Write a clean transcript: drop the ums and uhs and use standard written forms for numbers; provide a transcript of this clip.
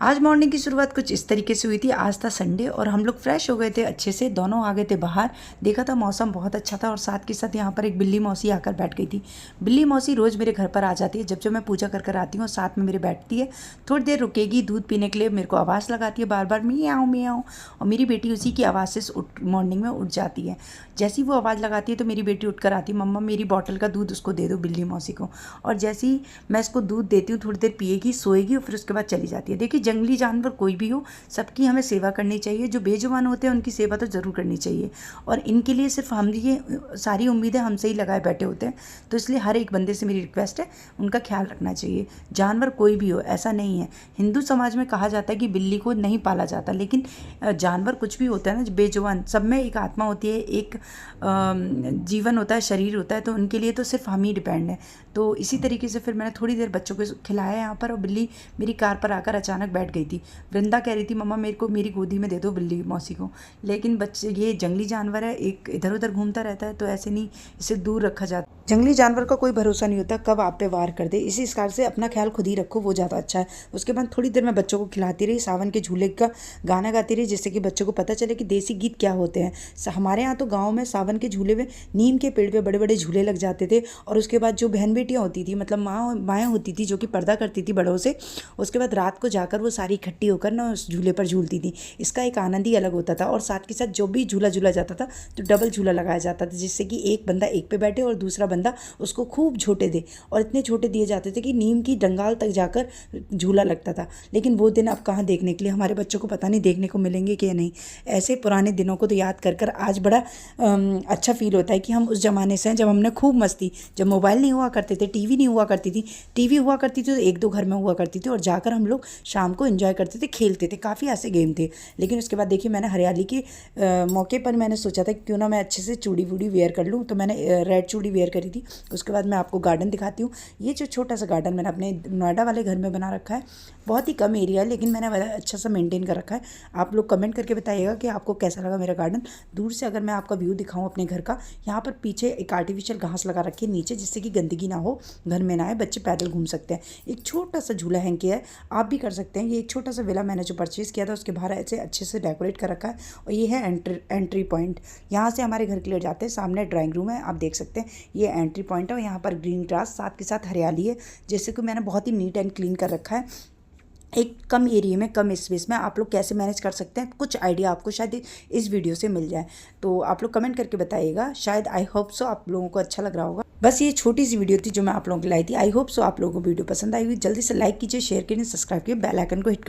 आज मॉर्निंग की शुरुआत कुछ इस तरीके से हुई थी। आज था संडे और हम लोग फ्रेश हो गए थे अच्छे से, दोनों आ गए थे बाहर। देखा था मौसम बहुत अच्छा था और साथ के साथ यहाँ पर एक बिल्ली मौसी आकर बैठ गई थी। बिल्ली मौसी रोज़ मेरे घर पर आ जाती है, जब जब मैं पूजा कर कर आती हूँ साथ में मेरे बैठती है। थोड़ी देर रुकेगी दूध पीने के लिए, मेरे को आवाज़ लगाती है बार बार मियाऊं मियाऊं, और मेरी बेटी उसी की आवाज़ से उठ मॉर्निंग में उठ जाती है। जैसी वो आवाज़ लगाती है तो मेरी बेटी उठ कर आती है, मम्मा मेरी बॉटल का दूध उसको दे दो बिल्ली मौसी को। और जैसे ही मैं इसको दूध देती हूँ थोड़ी देर पिएगी, सोएगी और फिर उसके बाद चली जाती है। देखिए जंगली जानवर कोई भी हो, सबकी हमें सेवा करनी चाहिए। जो बेजुबान होते हैं उनकी सेवा तो ज़रूर करनी चाहिए, और इनके लिए सिर्फ हम ये सारी उम्मीदें हमसे ही लगाए बैठे होते हैं। तो इसलिए हर एक बंदे से मेरी रिक्वेस्ट है, उनका ख्याल रखना चाहिए। जानवर कोई भी हो, ऐसा नहीं है। हिंदू समाज में कहा जाता है कि बिल्ली को नहीं पाला जाता, लेकिन जानवर कुछ भी होता है ना, बेजुबान, सब में एक आत्मा होती है, एक जीवन होता है, शरीर होता है। तो उनके लिए तो सिर्फ हम ही डिपेंड है। तो इसी तरीके से फिर मैंने थोड़ी देर बच्चों को खिलाया यहाँ पर, और बिल्ली मेरी कार पर आकर अचानक बैठ गई थी। वृंदा कह रही थी मम्मा मेरे को मेरी गोदी में दे दो बिल्ली मौसी को, लेकिन बच्चे, ये जंगली जानवर है, एक इधर उधर घूमता रहता है, तो ऐसे नहीं, इसे दूर रखा जाता। जंगली जानवर का कोई भरोसा नहीं होता कब आप पे वार कर दे। इसी प्रकार से अपना ख्याल खुद ही रखो, वो ज़्यादा अच्छा है। उसके बाद थोड़ी देर मैं बच्चों को खिलाती रही, सावन के झूले का गाना गाती रही, जिससे कि बच्चों को पता चले कि देसी गीत क्या होते हैं। हमारे यहाँ तो गाँव में सावन के झूले में नीम के पेड़ पे बड़े बड़े झूले लग जाते थे, और उसके बाद जो बहन बेटियाँ होती थी, मतलब माएँ होती थी जो कि पर्दा करती थी बड़ों से, उसके बाद रात को जाकर वो सारी इकट्ठी होकर ना उस झूले पर झूलती थी। इसका एक आनंद ही अलग होता था। और साथ के साथ जो भी झूला झूला जाता था तो डबल झूला लगाया जाता था, जिससे कि एक बंदा एक पे बैठे और दूसरा बंदा उसको खूब झोटे दे, और इतने छोटे दिए जाते थे कि नीम की डंगाल तक जाकर झूला लगता था। लेकिन वो दिन अब कहाँ देखने के लिए, हमारे बच्चों को पता नहीं देखने को मिलेंगे कि नहीं। ऐसे पुराने दिनों को तो याद कर कर आज बड़ा अच्छा फील होता है कि हम उस ज़माने से हैं जब हमने खूब मस्ती, जब मोबाइल नहीं हुआ करते थे, टीवी नहीं हुआ करती थी। टीवी हुआ करती थी तो एक दो घर में हुआ करती थी, और जाकर हम लोग शाम को एंजॉय करते थे, खेलते थे। काफ़ी ऐसे गेम थे। लेकिन उसके बाद देखिए मैंने हरियाली के मौके पर मैंने सोचा था क्यों ना मैं अच्छे से चूड़ी वूड़ी वेयर कर लूँ, तो मैंने रेड चूड़ी वेयर करी थी। उसके बाद मैं आपको गार्डन दिखाती हूँ। ये जो छोटा सा गार्डन मैंने अपने नोएडा वाले घर में बना रखा है, बहुत ही कम एरिया है, लेकिन मैंने बड़ा अच्छा सा मेंटेन कर रखा है। आप लोग कमेंट करके बताइएगा कि आपको कैसा लगा मेरा गार्डन। दूर से अगर मैं आपका व्यू दिखाऊँ अपने घर का, यहाँ पर पीछे एक आर्टिफिशियल घास लगा रखी है नीचे, जिससे कि गंदगी ना हो, घर में ना आए, बच्चे पैदल घूम सकते हैं। एक छोटा सा झूला हैंग किया है, आप भी कर सकते हैं। ये एक छोटा सा विला मैंने जो परचेज़ किया था, उसके बाहर ऐसे अच्छे से डेकोरेट कर रखा है। और ये है एंट्री पॉइंट, यहाँ से हमारे घर के लिए जाते हैं। सामने ड्राइंग रूम है, आप देख सकते हैं, ये एंट्री पॉइंट है। और यहाँ पर ग्रीन ग्रास साथ के साथ हरियाली है, जैसे कि मैंने बहुत ही नीट एंड क्लीन कर रखा है। एक कम एरिया में, कम स्पेस में आप लोग कैसे मैनेज कर सकते हैं, कुछ आइडिया आपको शायद इस वीडियो से मिल जाए। तो आप लोग कमेंट करके बताइएगा। शायद, आई होप सो, आप लोगों को अच्छा लग रहा होगा। बस ये छोटी सी वीडियो थी जो मैं आप लोगों को लाई थी। आई होप सो आप लोगों को वीडियो पसंद आई हुई। जल्दी से लाइक कीजिए, शेयर कीजिए, सब्सक्राइब कीजिए, बेल आइकन को हिट कर